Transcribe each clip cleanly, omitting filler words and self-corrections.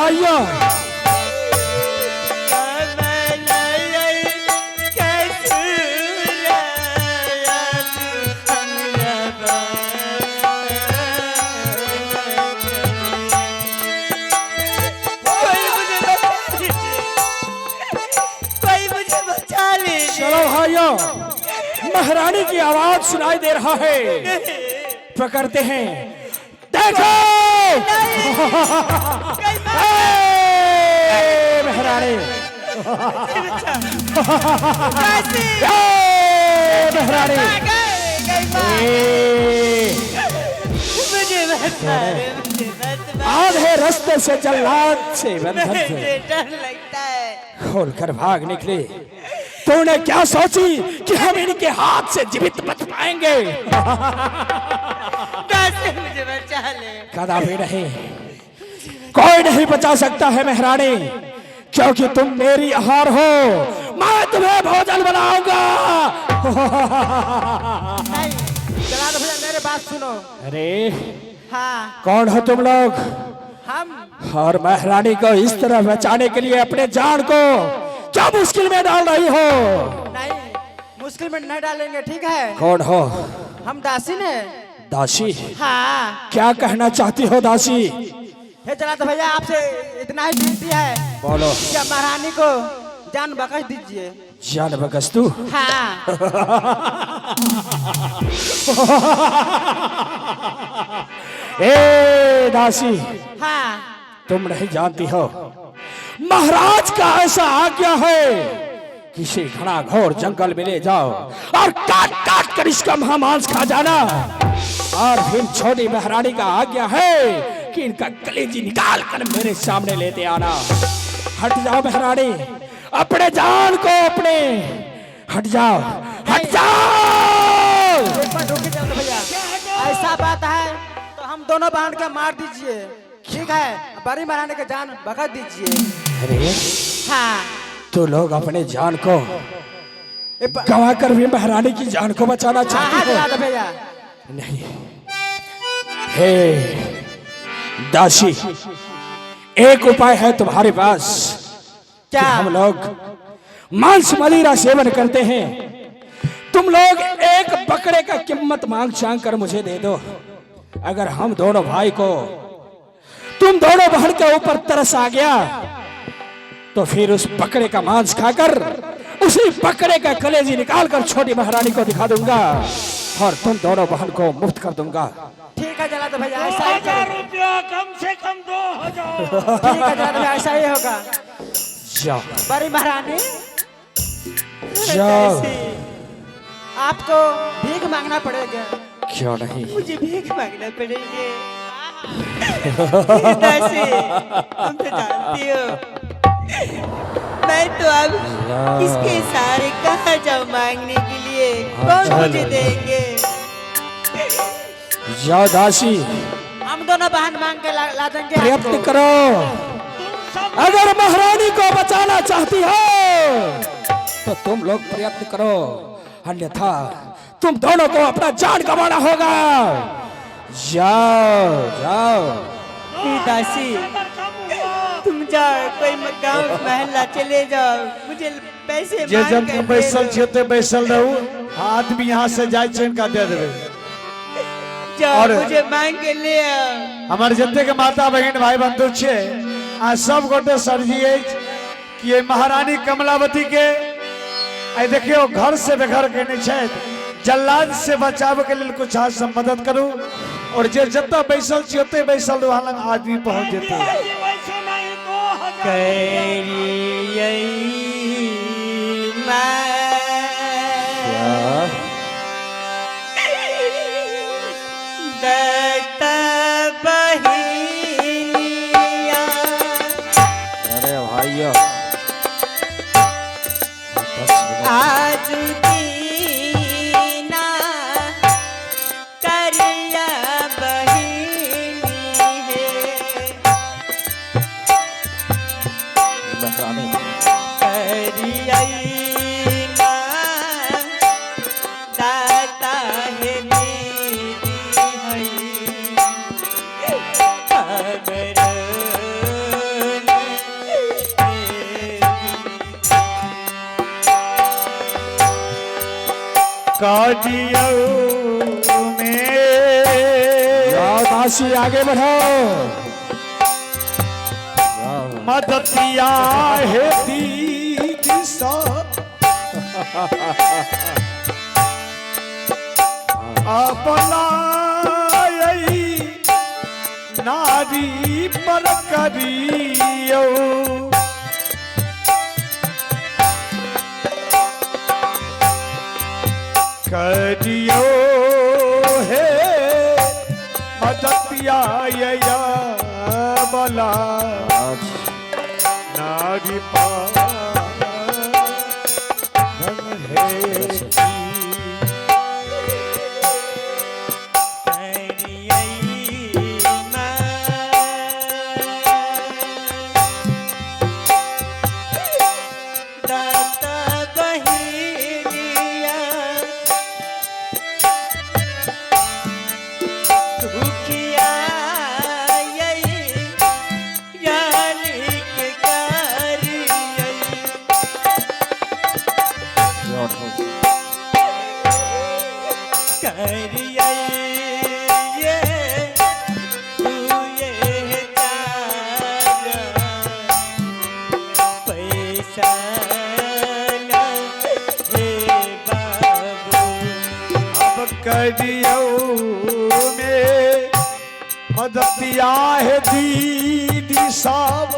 भाइयों, चलो भाइयों, महारानी की आवाज सुनाई दे रहा है, पकड़ते हैं। देखो महारानी, महारानी आधे रास्ते से जल्लाद से बंधन से डर लगता है। खोलकर भाग निकले। तूने क्या सोची कि हम इनके हाथ से जीवित बच पाएंगे? मुझे बचा ले। कदापि नहीं, कोई नहीं बचा सकता है महारानी, क्योंकि तुम मेरी आहार हो। मैं तुम्हें भोजन बनाऊंगा। नहीं, चला दो भैया, मेरे बात सुनो। अरे हाँ, कौन हो तुम लोग? हम और महारानी को इस तरह बचाने के लिए अपने जान को क्या मुश्किल में डाल रही हो? नहीं, मुश्किल में नहीं डालेंगे, ठीक है? कौन हो? हम दासी ने। दासी? हाँ, क्या कहना चाहती हो दासी? हे चला तो भैया, आपसे इतना ही विनती है। बोलो। क्या महारानी को जान बख्श दीजिए। जान बख्श तू? हाँ। ए दासी, हाँ, तुम नहीं जानती हो, महाराज का ऐसा आज्ञा है, किसी घना घोर जंगल में ले जाओ और काट काट कर इसका मांस खा जाना। और फिर छोटी महारानी का आज्ञा है कि इनका कलेजी निकाल कर मेरे सामने लेते आना। हट जाओ महारानी, अपने जान को अपने, हट जाओ, हट जाओ। एक बार रुकिए चलो भैया, ऐसा बात है तो हम दोनों बहन के मार दीजिए, ठीक है? बड़ी महारानी के जान बख्श दीजिए। अरे हाँ, तो लोग अपने जान को गवा कर भी महारानी की जान को बचाना चाहते हो? भैया नहीं। हे दासी, एक उपाय है तुम्हारे पास। क्या? हम लोग मांस मदिरा सेवन करते हैं, तुम लोग एक बकरे का कीमत मांग चांग कर मुझे दे दो। अगर हम दोनों भाई को, तुम दोनों बहन के ऊपर तरस आ गया, तो फिर उस बकरे का मांस खाकर उसी बकरे का कलेजी निकाल कर छोटी महारानी को दिखा दूंगा और तुम दोनों बहन को मुक्त कर दूंगा। ठीक है जला तो भैया, ऐसा ही करो। रुपया कम से कम 2000। ठीक है जला तो भैया, ऐसा ही होगा। जाओ बड़ी महारानी, जाओ। आपको भीख मांगना पड़ेगा। क्यों नहीं? मुझे भीख मांगना पड़ेगा। दासी, तुम तो जानती हो, मैं तो अब किसके सहारे कहाँ जाऊँ मांगने के लिए? कौन मुझे देंगे? जाओ दासी, हम दोनों बहन मांग के ला देंगे प्रयत्न आपको। करो। अगर महारानी को बचाना चाहती हो तो तुम लोग प्रयत्न करो, अन्यथा तुम दोनों को अपना जान गंवाना होगा। जाओ जाओ। दासी, तुम जाओ, कोई गाँव महल्ला चले जाओ, मुझे पैसे जे मांग जब के तुम दे बैसल दो। छियै बैसल रहू, आदमी यहाँ से जाय छै इनका दे देबै। जाओ, और- मुझे मांग के ले आओ। हमारे जते के माता बहन भाई बंधु छै, आ सब गोटे सरजी अछि कि ये महारानी कमलावती के आई देखियो घर से बेघर केने छथि, जल्लाद से बचाव के लिए कुछ हाथ से मदद करू। और जे जत्ता बैसल छी ओते बैसल वहां लग आदमी पहुंच जेतै। अरे भाइयों, आज दीना करिया बहिनी है, महारानी करिया ना दाता है दीदी है, हमरो कादियों में जाओ दासी आगे बढ़ो। मदतिया है दीदी सा अपना नारी पर करियो करियो है मदतिया या बला नारी पर करियो में मदतिया है दीदी साहब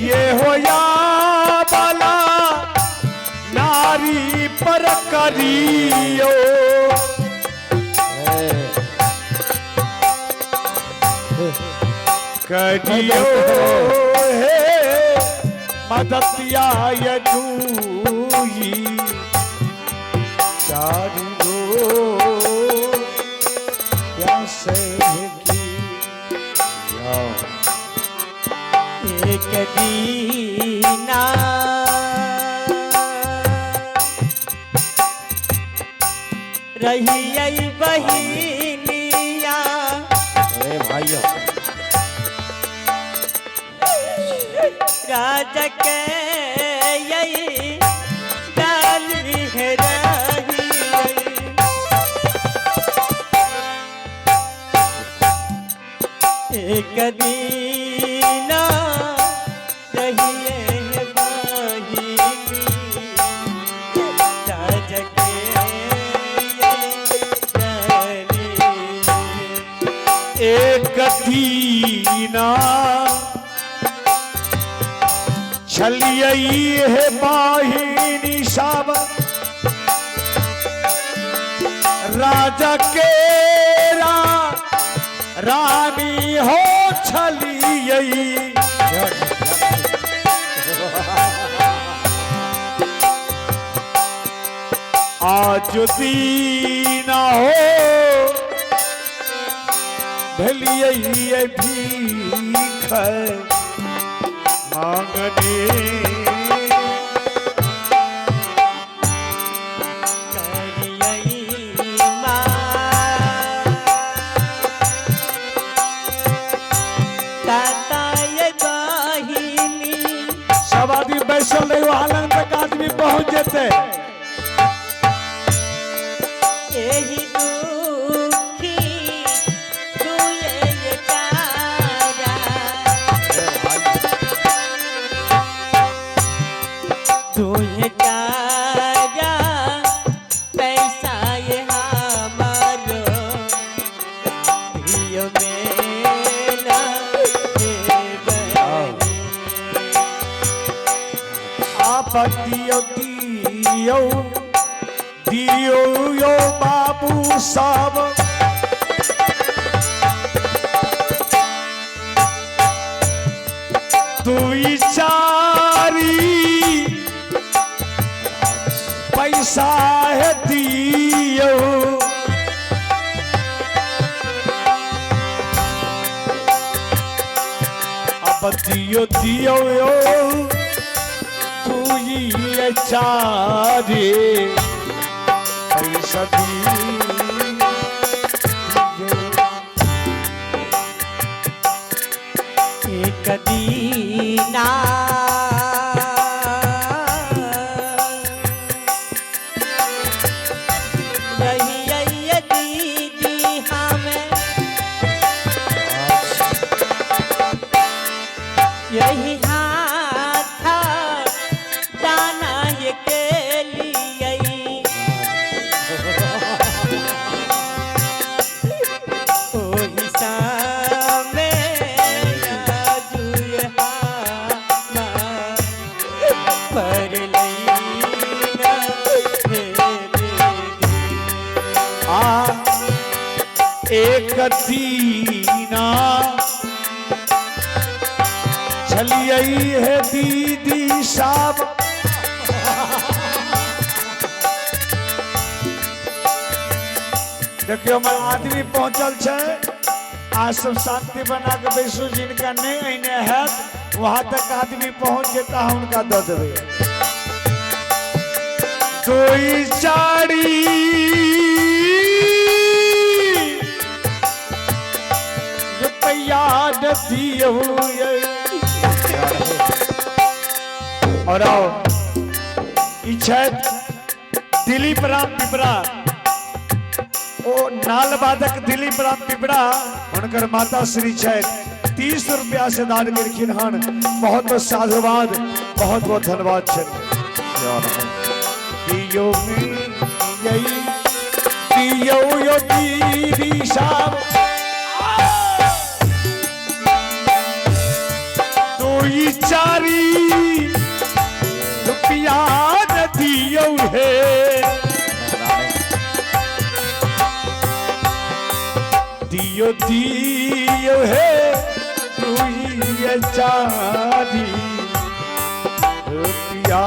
ये हो या बाला नारी पर करियो करियो है मदतिया ये दूई एक दीना रही बहिनिया अरे भाइयों राजा के यही डाली है रही एक दीना रहिए बहिनी राजा के एक दीना छलिए है बाहिनी साब राजा के रानी हो छलिए आज दीना हो भलिए भीख मांगने सब आदमी बैसल नहीं हालन तक आदमी पहुंच जेते यही दुखी दुए तारा दुए तारा पैसा ये हमारो दियो मेला आप दियो दियो दियो यो बाबू साहब दुई चारी पैसा है दियो अब दियो दियो यो दुई चारी पैसा एक दीना एक दीना चलिए है दीदी साहब। देखियो हमर आदमी पहुंचल छे, आज सब शांति बना के बैसू, जिनका नहीं अने है वहां तक आदमी पहुंच जेता है उनका दे देवे। कोई चारी रुपया दियो और आओ दिलीप राम पिपरा, ओ नाल वादक दिलीप राम पिपरा, उनकर माता श्री छथि 30 रुपया से दान करखिन हन। बहुत बहुत साधुवाद, बहुत बहुत धन्यवाद छथि। दियो यो दीदी साहब, कोई चारी रुपया दियो है, दियो दियो है तू ये चारी रुपया।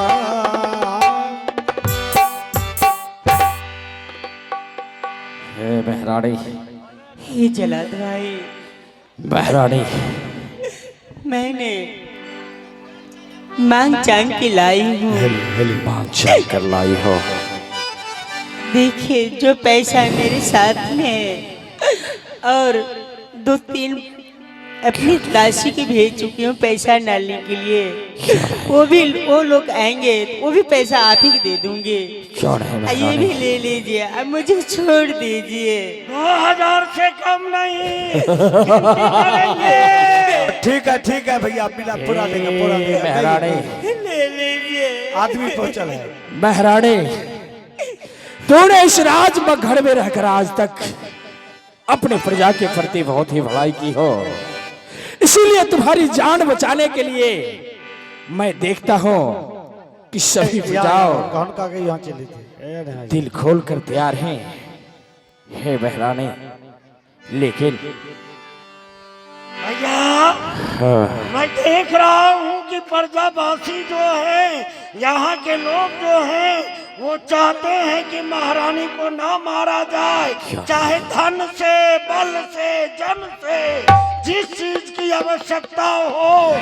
हे महारानी, हे जलाद भाई, महारानी मैंने मांग चांग के लाई हूँ। मांग चांग कर लाई हो। देखिए जो पैसा मेरे साथ में है और 2-3 अपनी राशि की भेज चुकी हूँ पैसा डालने के लिए। वो लोग आएंगे वो भी पैसा आप ही दे दूंगी। क्यों नहीं ये भी ले लीजिए, अब मुझे छोड़ दीजिए। 2000 से कम नहीं। ठीक है भैया, मिला पूरा देगा, पूरा देगा। महारानी ले लीजिए। आदमी पहुंचल है। महारानी, तूने इस राज मगहर में रहकर आज तक अपने प्रजा के प्रति बहुत ही भलाई की हो, इसीलिए तुम्हारी जान बचाने के लिए मैं देखता हूँ कि सभी प्रजाओं कौन का के यहाँ चली थी, दिल खोल कर तैयार हैं। हे महारानी, लेकिन भैया मैं देख रहा हूँ कि प्रजावासी जो है, यहाँ के लोग जो हैं, वो चाहते हैं कि महारानी को ना मारा जाए, चाहे धन से, बल से, जन से, जिस चीज की आवश्यकता हो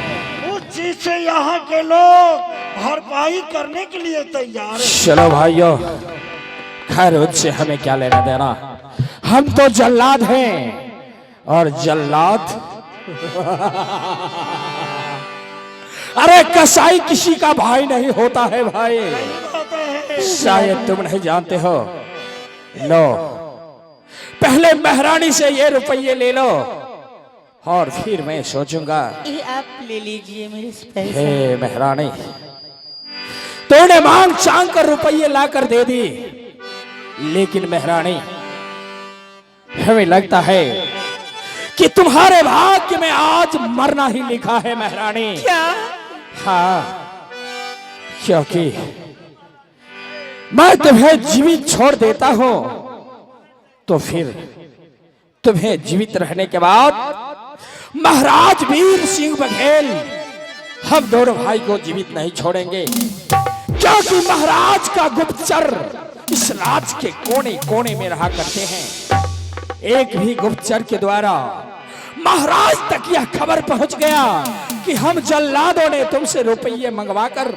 उस चीज से यहाँ के लोग भरपाई करने के लिए तैयार हैं। चलो भाइयों, खैर उससे हमें क्या लेना देना, हम तो जल्लाद हैं और जल्लाद अरे कसाई किसी का भाई नहीं होता है भाई, शायद तुम नहीं जानते हो। लो, पहले महारानी से ये रुपये ले लो और फिर मैं सोचूंगा। ये आप ले लीजिए मेरे से पैसा। हे महारानी, तूने मांग चांग कर रुपये लाकर दे दी, लेकिन महारानी हमें लगता है कि तुम्हारे भाग्य में आज मरना ही लिखा है महारानी। क्या? हाँ, क्योंकि मैं तुम्हें जीवित छोड़ देता हूं तो फिर तुम्हें जीवित रहने के बाद महाराज वीर सिंह बघेल हम दोनों भाई को जीवित नहीं छोड़ेंगे, क्योंकि महाराज का गुप्तचर इस राज के कोने कोने में रहा करते हैं। एक भी गुप्तचर के द्वारा महाराज तक यह खबर पहुंच गया कि हम जल्लादों ने तुमसे रुपये मंगवाकर,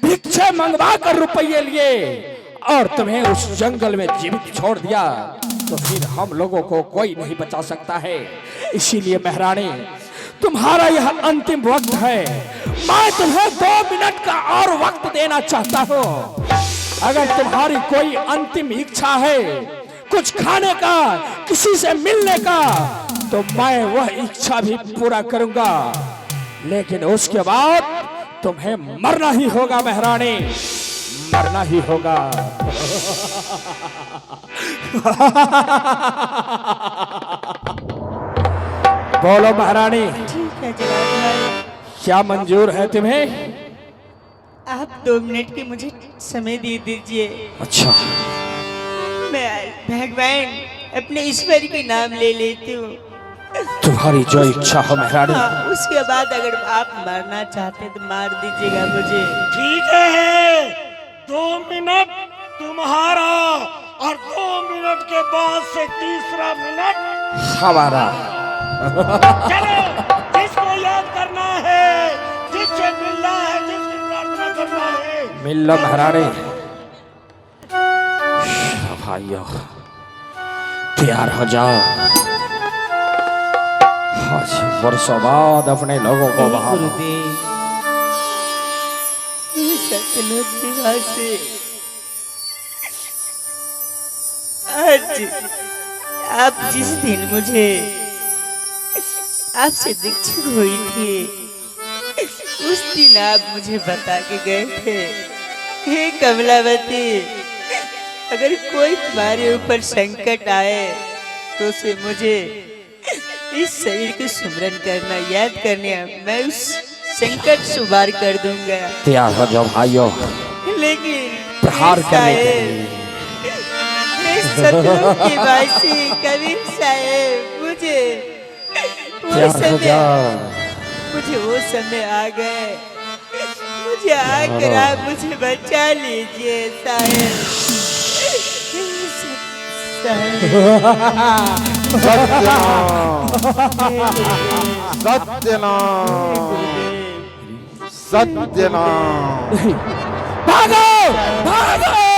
भिक्षे मंगवाकर रुपये लिए और तुम्हें उस जंगल में जीवित छोड़ दिया, तो फिर हम लोगों को कोई नहीं बचा सकता है। इसीलिए महारानी, तुम्हारा यह अंतिम वक्त है, मैं तुम्हें 2 मिनट का और वक्त देना चाहता हूँ। अगर तुम्हारी कोई अंतिम इच्छा है, कुछ खाने का, किसी से मिलने का, तो मैं वह इच्छा भी पूरा करूंगा, लेकिन उसके बाद तुम्हें मरना ही होगा महारानी, मरना ही होगा। बोलो महारानी, ठीक है जलाद भाई, क्या मंजूर है तुम्हें? आप 2 मिनट की मुझे समय दे दीजिए। अच्छा, मैं भगवान अपने ईश्वर के नाम ले लेती हूँ। तुम्हारी जो इच्छा हो महारानी। हाँ, उसके बाद अगर आप मारना चाहते हैं तो मार दीजिएगा मुझे। ठीक है, 2 मिनट तुम्हारा और 2 मिनट के बाद से तीसरा मिनट हमारा। चलो, जिसको याद करना है, जिससे मिलना है, जिसकी प्रार्थना करना है, मिल लो महारानी। भाइयों तैयार हो जाओ, आज वर्षों बाद अपने लोगों को वहां गुरुदेव, सतलुज निवासी आज आप जिस दिन मुझे आपसे दीक्षित हुई थी, उस दिन आप मुझे बता के गए थे, हे कमलावती, अगर कोई तुम्हारे ऊपर संकट आए तो उसे मुझे इस शरीर को सुमरन करना, याद करने, मैं उस संकट से बाहर कर दूंगा। तैयार हो जाओ भाइयों, लेकिन प्रहार करने के लिए। सतलुज की वासी कबीर साहेब, मुझे वो समय आ गए, मुझे आकर आप मुझे बचा लीजिए साहेब। सत्यनाम भागो भागो।